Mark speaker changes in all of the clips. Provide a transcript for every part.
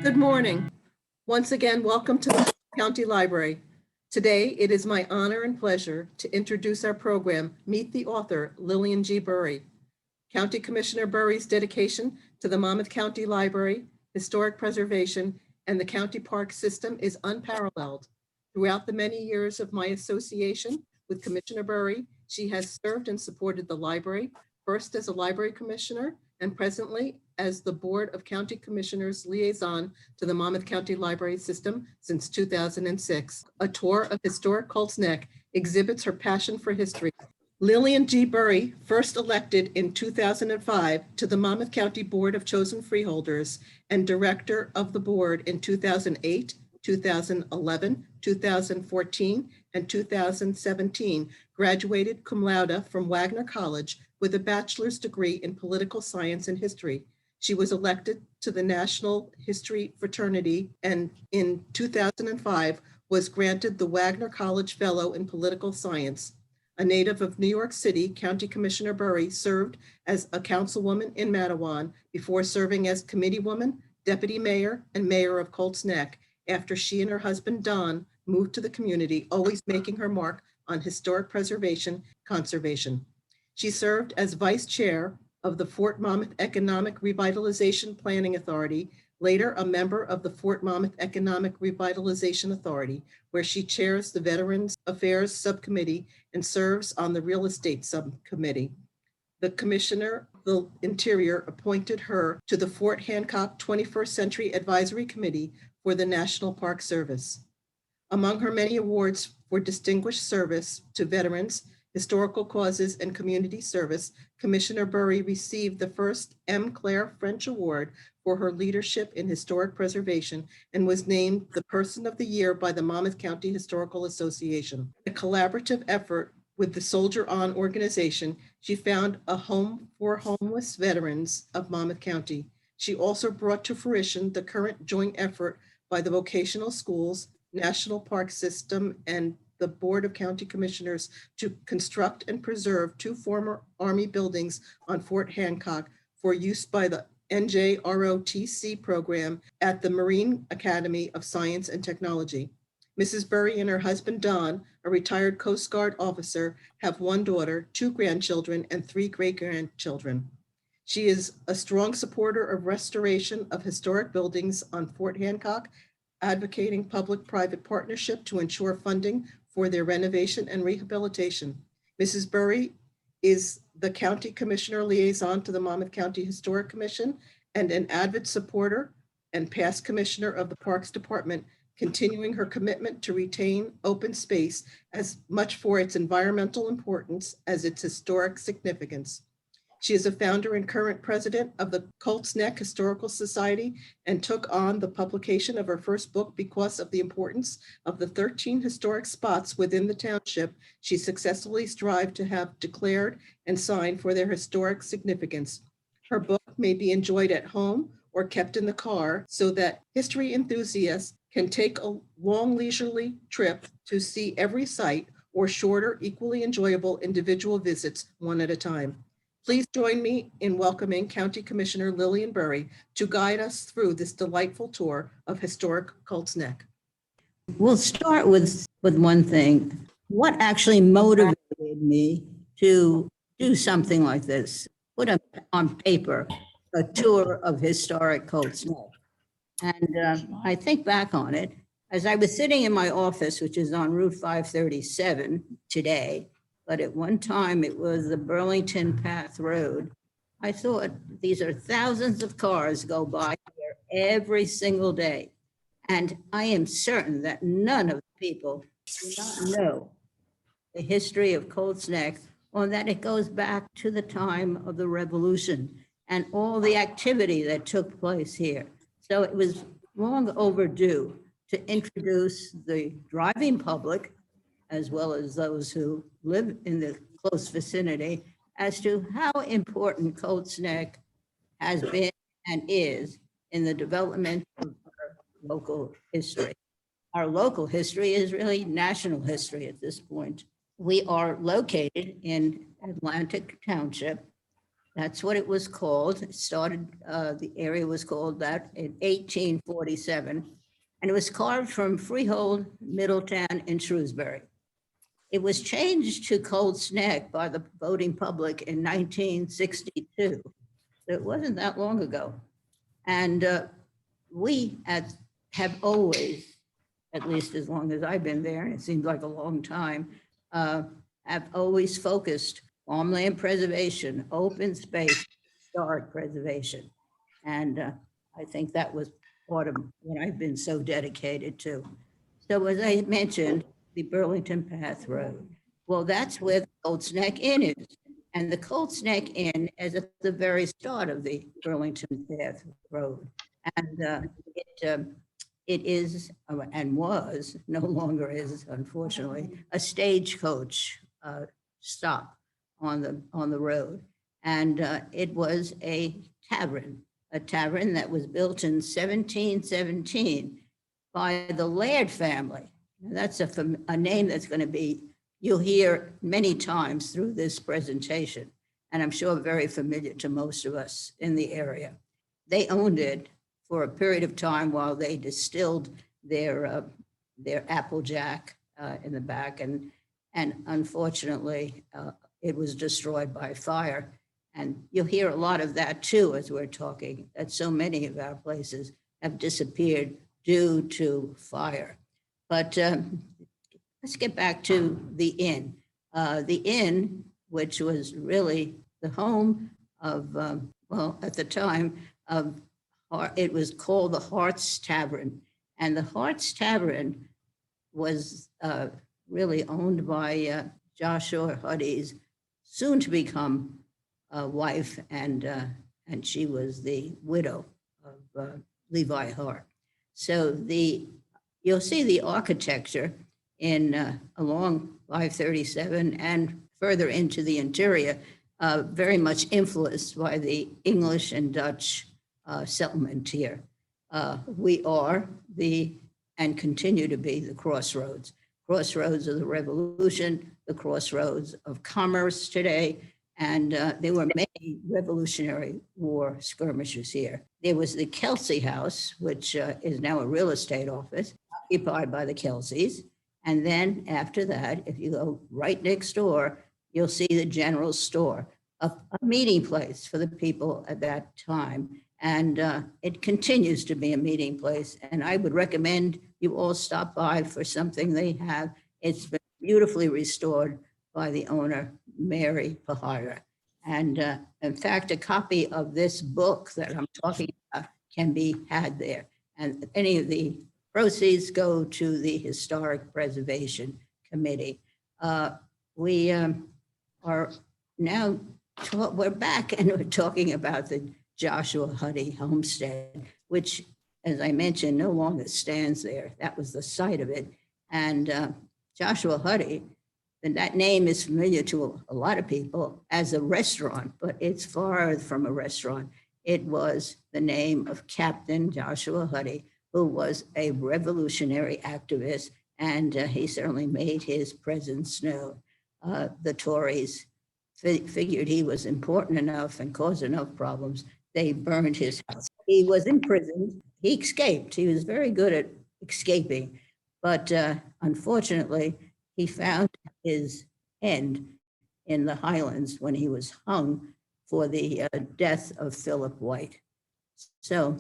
Speaker 1: Good morning. Once again, welcome to the County Library. Today, it is my honor and pleasure to introduce our program, Meet the Author, Lillian G. Burry. County Commissioner Burry's dedication to the Monmouth County Library, historic preservation, and the county park system is unparalleled. Throughout the many years of my association with Commissioner Burry, she has served and supported the library, first as a library commissioner and presently as the Board of County Commissioners liaison to the Monmouth County Library System since 2006. A tour of historic Colts Neck exhibits her passion for history. Lillian G. Burry, first elected in 2005 to the Monmouth County Board of Chosen Freeholders and Director of the Board in 2008, 2011, 2014, and 2017, graduated cum laude from Wagner College with a bachelor's degree in political science and history. She was elected to the National History Fraternity and in 2005 was granted the Wagner College Fellow in Political Science. A native of New York City, County Commissioner Burry served as a councilwoman in Matawan before serving as committeewoman, deputy mayor, and mayor of Colts Neck after she and her husband, Don, moved to the community, always making her mark on historic preservation, conservation. She served as vice chair of the Fort Monmouth Economic Revitalization Planning Authority, later a member of the Fort Monmouth Economic Revitalization Authority, where she chairs the Veterans Affairs Subcommittee and serves on the Real Estate Subcommittee. The Commissioner of the Interior appointed her to the Fort Hancock 21st Century Advisory Committee for the National Park Service. Among her many awards for distinguished service to veterans, historical causes, and community service, Commissioner Burry received the first M. Claire French Award for her leadership in historic preservation and was named the Person of the Year by the Monmouth County Historical Association. A collaborative effort with the Soldier On organization, she found a home for homeless veterans of Monmouth County. She also brought to fruition the current joint effort by the vocational schools, National Park System, and the Board of County Commissioners to construct and preserve two former Army buildings on Fort Hancock for use by the NJ ROTC program at the Marine Academy of Science and Technology. Mrs. Burry and her husband, Don, a retired Coast Guard officer, have one daughter, two grandchildren, and three great-grandchildren. She is a strong supporter of restoration of historic buildings on Fort Hancock, advocating public-private partnership to ensure funding for their renovation and rehabilitation. Mrs. Burry is the County Commissioner Liaison to the Monmouth County Historic Commission and an avid supporter and past Commissioner of the Parks Department, continuing her commitment to retain open space as much for its environmental importance as its historic significance. She is a founder and current president of the Colts Neck Historical Society and took on the publication of her first book because of the importance of the 13 historic spots within the township she successfully strived to have declared and signed for their historic significance. Her book may be enjoyed at home or kept in the car so that history enthusiasts can take a long leisurely trip to see every site or shorter, equally enjoyable individual visits one at a time. Please join me in welcoming County Commissioner Lillian Burry to guide us through this delightful tour of historic Colts Neck.
Speaker 2: We'll start with one thing. What actually motivated me to do something like this? Put on paper a tour of historic Colts Neck. And I think back on it, as I was sitting in my office, which is on Route 537 today, but at one time it was the Burlington Path Road. I thought these are thousands of cars go by here every single day. And I am certain that none of the people do not know the history of Colts Neck, or that it goes back to the time of the Revolution and all the activity that took place here. So it was long overdue to introduce the driving public, as well as those who live in the close vicinity, as to how important Colts Neck has been and is in the development of our local history. Our local history is really national history at this point. We are located in Atlantic Township, That's what it was called. It started, the area was called that in 1847, and it was carved from Freehold, Middletown, and Shrewsbury. It was changed to Colts Neck by the voting public in 1962. So it wasn't that long ago. And we have always, at least as long as I've been there, and it seems like a long time, have always focused farmland preservation, open space, historic preservation. And I think that was part of what I've been so dedicated to. So as I mentioned, the Burlington Path Road. Well, that's where the Colts Neck Inn is. And the Colts Neck Inn is at the very start of the Burlington Path Road. And it is, and was, no longer is, unfortunately, a stagecoach stop on the road. And it was a tavern that was built in 1717 by the Laird family. Now, that's a name that's going to be, you'll hear many times through this presentation, and I'm sure very familiar to most of us in the area. They owned it for a period of time while they distilled their Applejack in the back, and unfortunately, it was destroyed by fire. And you'll hear a lot of that too as we're talking, that so many of our places have disappeared due to fire. But let's get back to the inn. The inn, which was really the home of, well, at the time, it was called the Hearts Tavern. And the Hearts Tavern was really owned by Joshua Huddy's soon to become wife, and she was the widow of Levi Hart. So you'll see the architecture in along 537 and further into the interior, very much influenced by the English and Dutch settlement here. We are and continue to be the crossroads of the Revolution, the crossroads of commerce today. And there were many Revolutionary War skirmishes here. There was the Kelsey House, which is now a real estate office, occupied by the Kelseys. And then after that, if you go right next door, you'll see the general store, a meeting place for the people at that time. And it continues to be a meeting place. And I would recommend you all stop by for something they have. It's been beautifully restored by the owner, Mary Pahira. And in fact, a copy of this book that I'm talking about can be had there. And any of the proceeds go to the Historic Preservation Committee. We are now, we're back and we're talking about the Joshua Huddy homestead, which, as I mentioned, no longer stands there. That was the site of it. And Joshua Huddy, and that name is familiar to a lot of people as a restaurant, but it's far from a restaurant. It was the name of Captain Joshua Huddy, who was a revolutionary activist, and he certainly made his presence known. The Tories figured he was important enough and caused enough problems. They burned his house. He was imprisoned. He escaped. He was very good at escaping, but unfortunately, he found his end in the Highlands when he was hung for the death of Philip White. So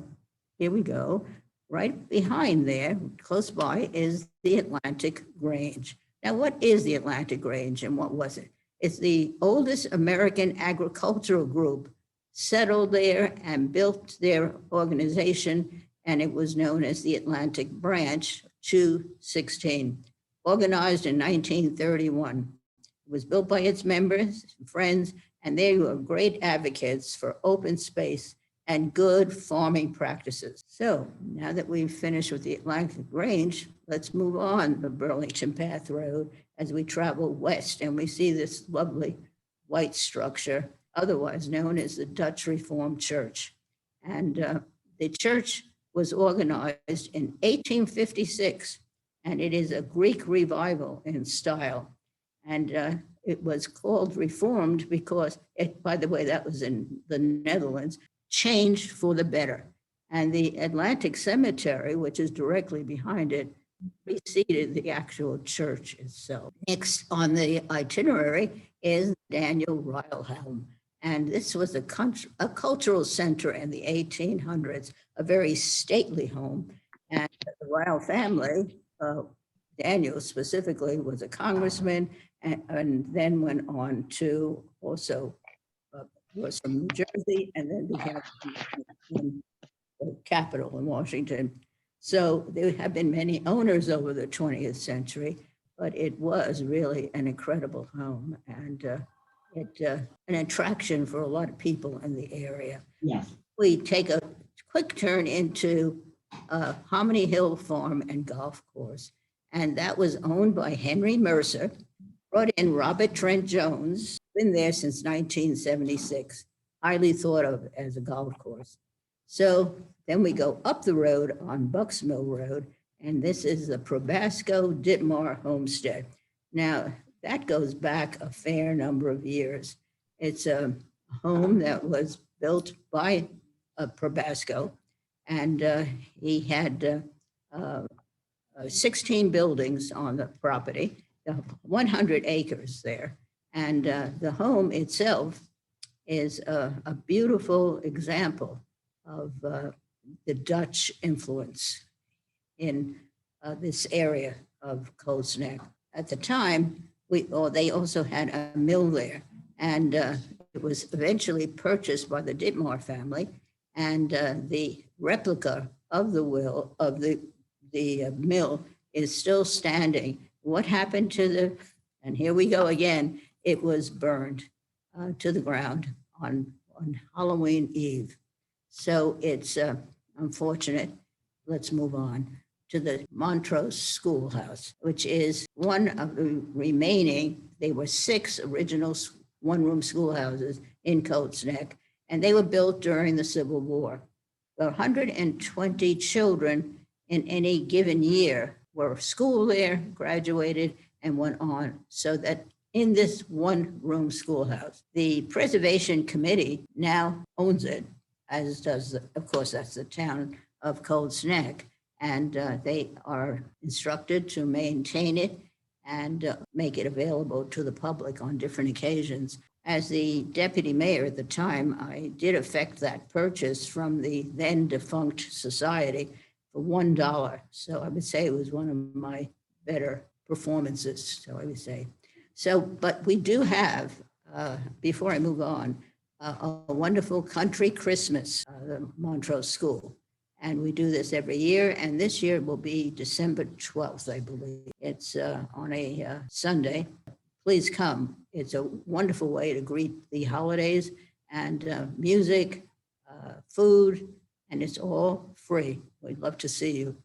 Speaker 2: here we go. Right behind there, close by, is the Atlantic Grange. Now, what is the Atlantic Grange and what was it? It's the oldest American agricultural group settled there and built their organization, and it was known as the Atlantic Branch 216. Organized in 1931. It was built by its members, friends, and they were great advocates for open space and good farming practices. So now that we've finished with the Atlantic Grange, let's move on the Burlington Path Road as we travel west, and we see this lovely white structure, otherwise known as the Dutch Reformed Church. And the church was organized in 1856. And it is a Greek revival in style. And it was called Reformed because it, by the way, that was in the Netherlands, changed for the better. And the Atlantic Cemetery, which is directly behind it, preceded the actual church itself. Next on the itinerary is Daniel RYALL home. And this was a cultural center in the 1800s, a very stately home. And the RYALL family, Daniel specifically, was a congressman and then went on to also was from New Jersey and then became in the capital in Washington. So there have been many owners over the 20th century, but it was really an incredible home and an attraction for a lot of people in the area.
Speaker 3: Yes.
Speaker 2: We take a quick turn into Hominy Hill Farm and Golf Course, and that was owned by Henry Mercer, brought in Robert Trent Jones, been there since 1976, highly thought of as a golf course. So then we go up the road on Bucks Mill Road, and this is the Probasco Ditmar Homestead. Now, that goes back a fair number of years. It's a home that was built by Probasco, and he had 16 buildings on the property, 100 acres there. And the home itself is a beautiful example of the Dutch influence in this area of Colts Neck. At the time, they also had a mill there, and it was eventually purchased by the Ditmar family, and the replica of the mill is still standing. What happened to and here we go again, it was burned to the ground on Halloween Eve. So it's unfortunate. Let's move on to the Montrose Schoolhouse, which is one of the remaining, there were 6 original one-room schoolhouses in Colts Neck, and they were built during the Civil War. 120 children in any given year were schooled there, graduated, and went on. So that in this one-room schoolhouse, the Preservation Committee now owns it, as does, of course, that's the town of Colts Neck. And they are instructed to maintain it and make it available to the public on different occasions. As the deputy mayor at the time, I did effect that purchase from the then defunct society for $1. So I would say it was one of my better performances, so I would say. So, but we do have, before I move on, a wonderful country Christmas, the Montrose School. And we do this every year, and this year will be December 12th, I believe. It's on a Sunday. Please come. It's a wonderful way to greet the holidays, and music, food, and it's all free. We'd love to see you.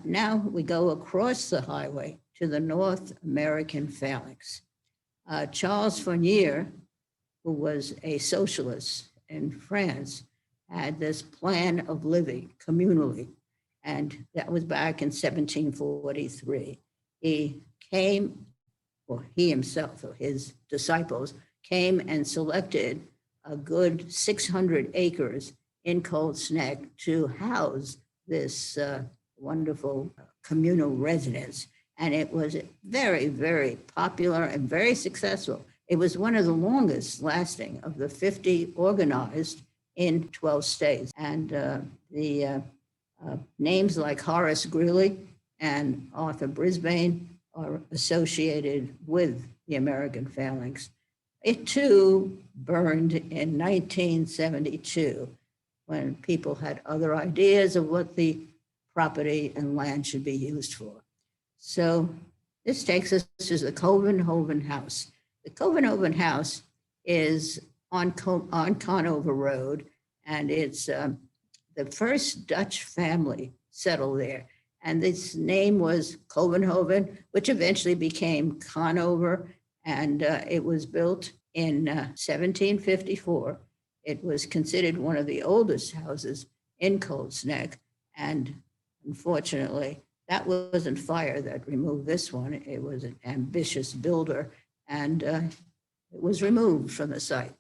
Speaker 2: Now we go across the highway to the North American Phalanx. Charles Fournier, who was a socialist in France, had this plan of living communally, and that was back in 1743. He came, or he himself or his disciples came and selected a good 600 acres in Colts Neck to house this wonderful communal residence. And it was very, very popular and very successful. It was one of the longest lasting of the 50 organized in 12 states. And the names like Horace Greeley and Arthur Brisbane are associated with the American Phalanx. It too burned in 1972 when people had other ideas of what the property and land should be used for. So this takes us to the Covenhoven House. The Covenhoven House is on Conover Road, and it's the first Dutch family settled there. And this name was Covenhoven, which eventually became Conover, and it was built in 1754. It was considered one of the oldest houses in Colts Neck, and unfortunately, that wasn't fire that removed this one. It was an ambitious builder, and it was removed from the site,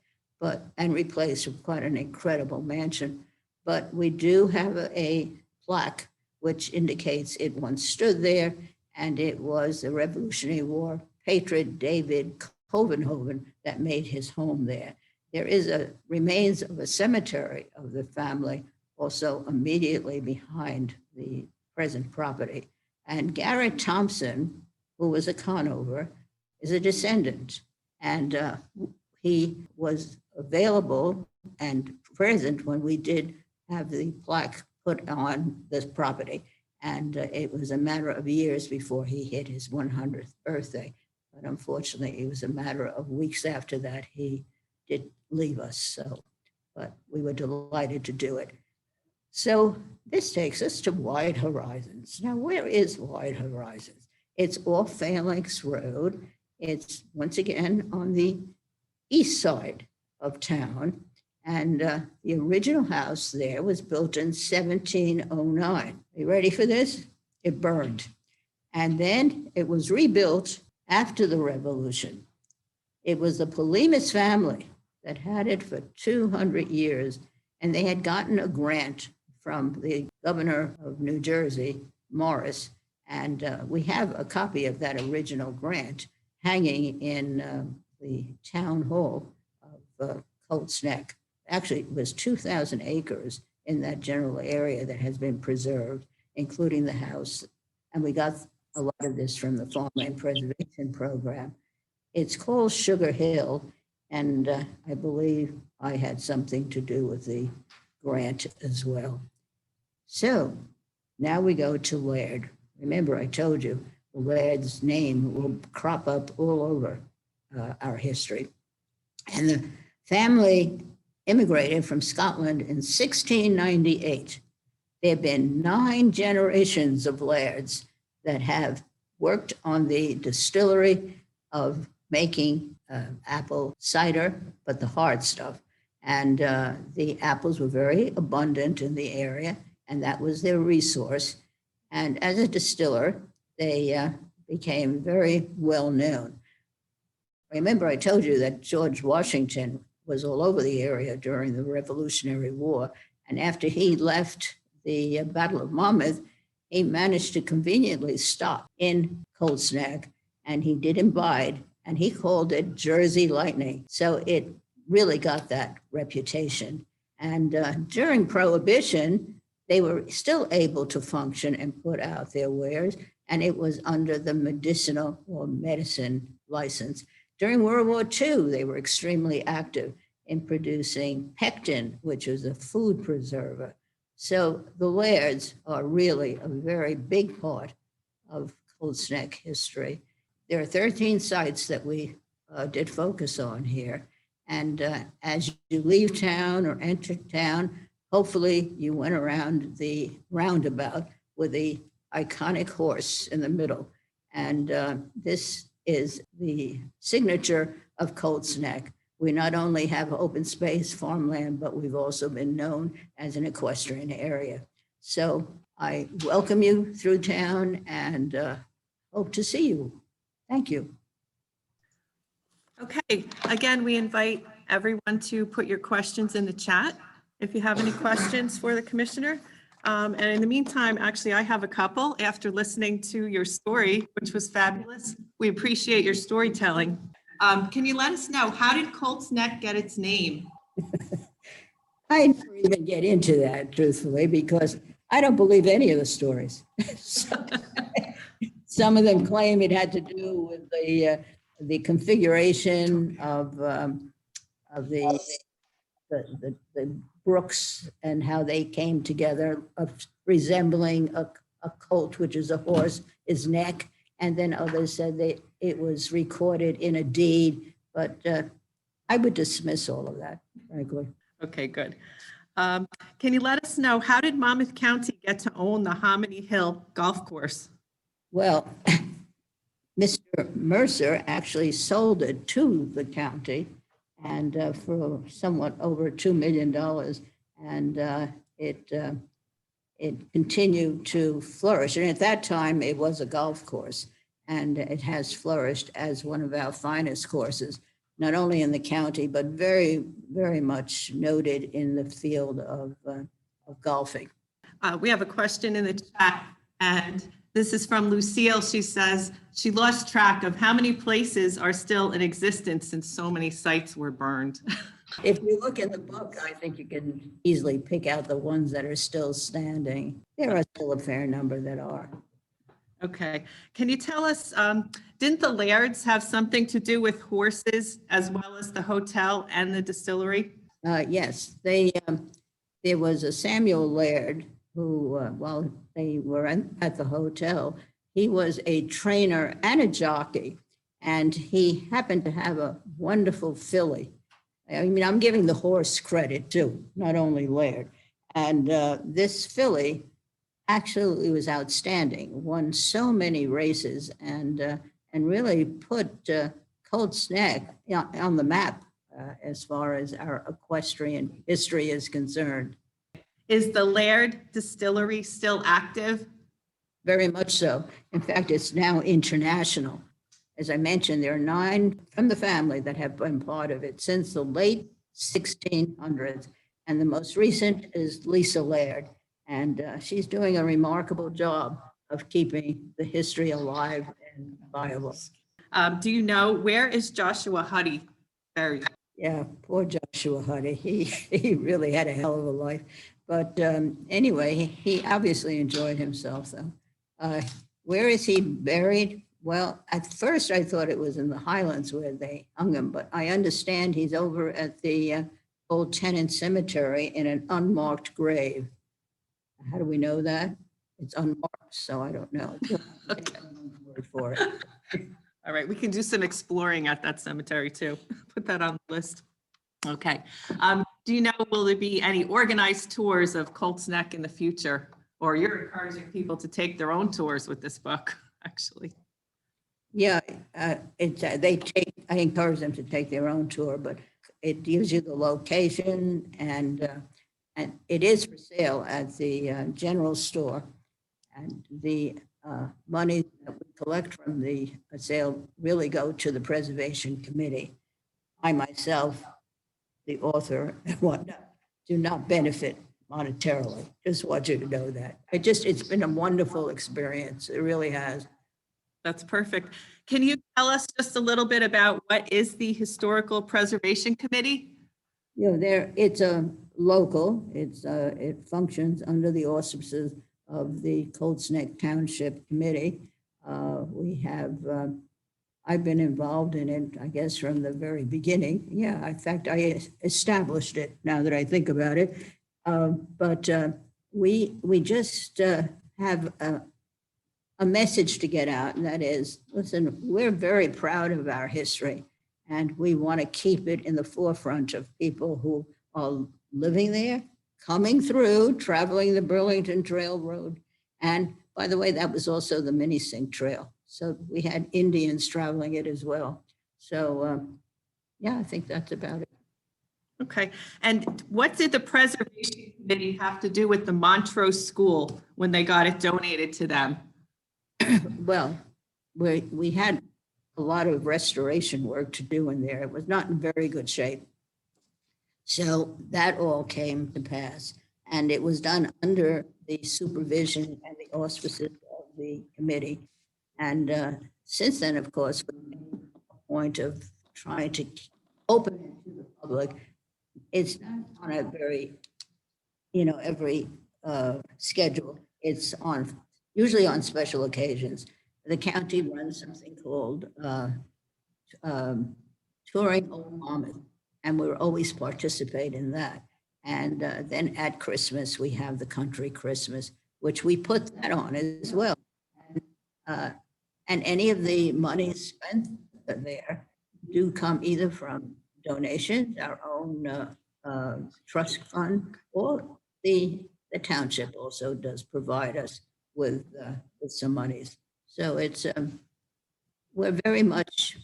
Speaker 2: and replaced with quite an incredible mansion. But we do have a plaque which indicates it once stood there, and it was the Revolutionary War patriot David Covenhoven that made his home there. There is remains of a cemetery of the family also immediately behind the present property. And Garrett Thompson, who was a Conover, is a descendant. And he was available and present when we did have the plaque put on this property. And it was a matter of years before he hit his 100th birthday. But unfortunately, it was a matter of weeks after that he did leave us. So, but we were delighted to do it. So this takes us to Wide Horizons. Now, where is Wide Horizons? It's off PHALANX Road. It's once again on the east side of town. And the original house there was built in 1709. Are you ready for this? It burned. And then it was rebuilt after the Revolution. It was the Polimas family that had it for 200 years. And they had gotten a grant from the governor of New Jersey, Morris. And we have a copy of that original grant hanging in the town hall of Colts Neck. Actually, it was 2,000 acres in that general area that has been preserved, including the house. And we got a lot of this from the Farmland Preservation Program. It's called Sugar Hill, and I believe I had something to do with the grant as well. So now we go to Laird. Remember, I told you the Laird's name will crop up all over our history. And the family immigrated from Scotland in 1698. There have been 9 generations of Laird's that have worked on the distillery of making apple cider, but the hard stuff. And the apples were very abundant in the area, and that was their resource. And as a distiller, they became very well known. Remember, I told you that George Washington was all over the area during the Revolutionary War. And after he left the Battle of Monmouth, he managed to conveniently stop in Colts Neck, and he did imbibe, and he called it Jersey Lightning. So it really got that reputation. And during Prohibition, they were still able to function and put out their wares, and it was under the medicinal or medicine license. During World War II, they were extremely active in producing pectin, which is a food preserver. So the Laird's are really a very big part of Colts Neck history. There are 13 sites that we did focus on here. And as you leave town or enter town, hopefully you went around the roundabout with the iconic horse in the middle. And this is the signature of Colts Neck. We not only have open space farmland, but we've also been known as an equestrian area. So I welcome you through town and hope to see you. Thank you.
Speaker 3: Okay, again, we invite everyone to put your questions in the chat if you have any questions for the commissioner. And in the meantime, actually, I have a couple after listening to your story, which was fabulous. We appreciate your storytelling. Can you let us know, how did Colts Neck get its name?
Speaker 2: I never even get into that, truthfully, because I don't believe any of the stories. Some of them claim it had to do with the configuration of the brooks and how they came together, of resembling a colt, which is a horse, his neck. And then others said that it was recorded in a deed, but I would dismiss all of that, frankly.
Speaker 3: Okay, good. Can you let us know, how did Monmouth County get to own the Hominy Hill Golf Course?
Speaker 2: Well, Mr. Mercer actually sold it to the county and for somewhat over $2 million. And it continued to flourish. And at that time, it was a golf course. and it has flourished as one of our finest courses, not only in the county, but very, very much noted in the field of golfing.
Speaker 3: We have a question in the chat, and this is from Lucille. She says she lost track of how many places are still in existence since so many sites were burned.
Speaker 2: If you look in the book, I think you can easily pick out the ones that are still standing. There are still a fair number that are.
Speaker 3: Okay. Can you tell us, didn't the LAIRD'S have something to do with horses as well as the hotel and the distillery?
Speaker 2: Yes, there was a Samuel Laird who, while they were at the hotel, he was a trainer and a jockey, and he happened to have a wonderful filly. I mean, I'm giving the horse credit too, not only Laird. And this filly actually was outstanding, won so many races, and really put Colts Neck on the map as far as our equestrian history is concerned.
Speaker 3: Is the Laird distillery still active?
Speaker 2: Very much so. In fact, it's now international. As I mentioned, there are 9 from the family that have been part of it since the late 1600s. And the most recent is Lisa Laird. And she's doing a remarkable job of keeping the history alive and viable.
Speaker 3: Do you know, where is Joshua Huddy buried?
Speaker 2: Yeah, poor Joshua Huddy. He really had a hell of a life. But anyway, he obviously enjoyed himself, though. Where is he buried? Well, at first I thought it was in the Highlands where they hung him, but I understand he's over at the Old Tenant Cemetery in an unmarked grave. How do we know that? It's unmarked, so I don't know.
Speaker 3: Okay.
Speaker 2: Word for it.
Speaker 3: All right, we can do some exploring at that cemetery too. Put that on the list. Okay. Do you know, will there be any organized tours of Colts Neck in the future? Or you're encouraging people to take their own tours with this book, actually?
Speaker 2: Yeah, I encourage them to take their own tour, but it gives you the location, and it is for sale at the general store. And the money that we collect from the sale really go to the preservation committee. I myself, the author and whatnot, do not benefit monetarily. Just want you to know that. It's been a wonderful experience. It really has.
Speaker 3: That's perfect. Can you tell us just a little bit about what is the Historical Preservation Committee?
Speaker 2: You know, it's a local, it functions under the auspices of the Colts Neck Township Committee. I've been involved in it, I guess, from the very beginning. Yeah, in fact, I established it now that I think about it. But we just have a message to get out, and that is, listen, we're very proud of our history, and we want to keep it in the forefront of people who are living there, coming through, traveling the Burlington Trail Road. And by the way, that was also the Mini Sink Trail. So we had Indians traveling it as well. So yeah, I think that's about it.
Speaker 3: Okay. And what did the Preservation Committee have to do with the Montrose School when they got it donated to them?
Speaker 2: Well, we had a lot of restoration work to do in there. It was not in very good shape. So that all came to pass, and it was done under the supervision and the auspices of the committee. And since then, of course, we made a point of trying to open it to the public. It's not on a very, every schedule. It's usually on special occasions. The county runs something called Touring Old Monmouth, and we always participate in that. And then at Christmas, we have the Country Christmas, which we put that on as well. And any of the money spent there do come either from donations, our own trust fund, or the township also does provide us with some monies. So it's we're very much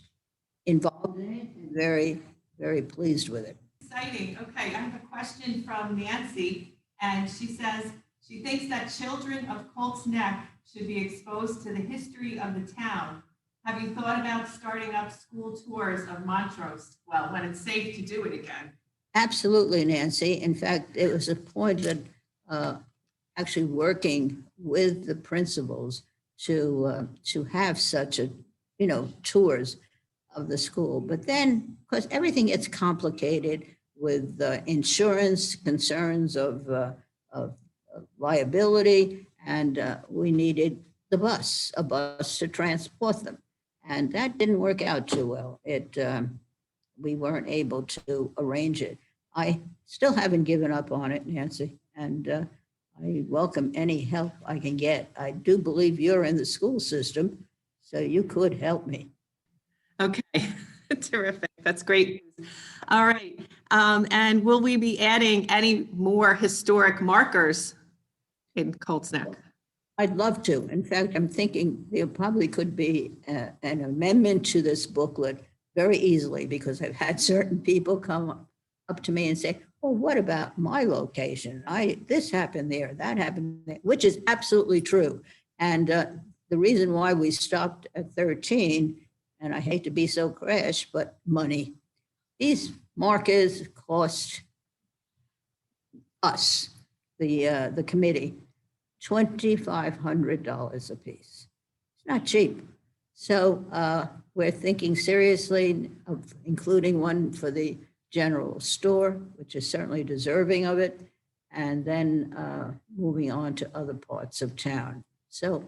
Speaker 2: involved in it and very, very pleased with it.
Speaker 3: Exciting. Okay, I have a question from Nancy, and she says she thinks that children of Colts Neck should be exposed to the history of the town Have you thought about starting up school tours of Montrose? Well, when it's safe to do it again.
Speaker 2: Absolutely, Nancy. In fact, it was a point that actually working with the principals to have such a, tours of the school. But then, because everything gets complicated with insurance concerns of liability, and we needed a bus to transport them. And that didn't work out too well. We weren't able to arrange it. I still haven't given up on it, Nancy, and I welcome any help I can get. I do believe you're in the school system, so you could help me.
Speaker 3: Okay, terrific. That's great news. All right. And will we be adding any more historic markers in Colts Neck?
Speaker 2: I'd love to. In fact, I'm thinking there probably could be an amendment to this booklet very easily, because I've had certain people come up to me and say, well, what about my location? This happened there, that happened there, which is absolutely true. And the reason why we stopped at 13, and I hate to be so crash, but money. These markers cost us, the committee, $2,500 a piece. It's not cheap. So we're thinking seriously of including one for the general store, which is certainly deserving of it, and then moving on to other parts of town. So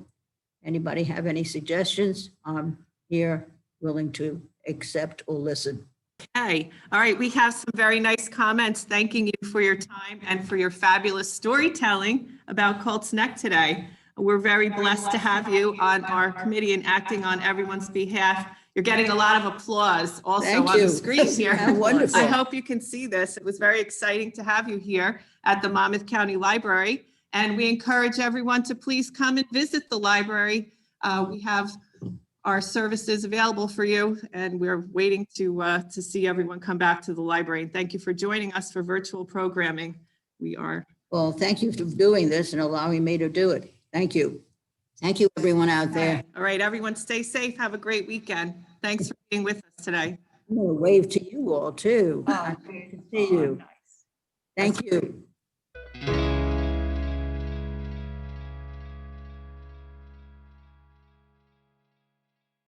Speaker 2: anybody have any suggestions? I'm here willing to accept or listen.
Speaker 3: Okay. All right. We have some very nice comments thanking you for your time and for your fabulous storytelling about Colts Neck today. We're very blessed to have you on our committee and acting on everyone's behalf. You're getting a lot of applause also
Speaker 2: Thank
Speaker 3: on
Speaker 2: you.
Speaker 3: the screen here.
Speaker 2: How wonderful.
Speaker 3: I hope you can see this. It was very exciting to have you here at the Monmouth County Library. And we encourage everyone to please come and visit the library. We have our services available for you, and we're waiting to see everyone come back to the library. And thank you for joining us for virtual programming.
Speaker 2: Well, thank you for doing this and allowing me to do it. Thank you. Thank you, everyone out there.
Speaker 3: All right, everyone, stay safe. Have a great weekend. Thanks for being with us today.
Speaker 2: I'm going to wave to you all too. Nice to see you. Thank you.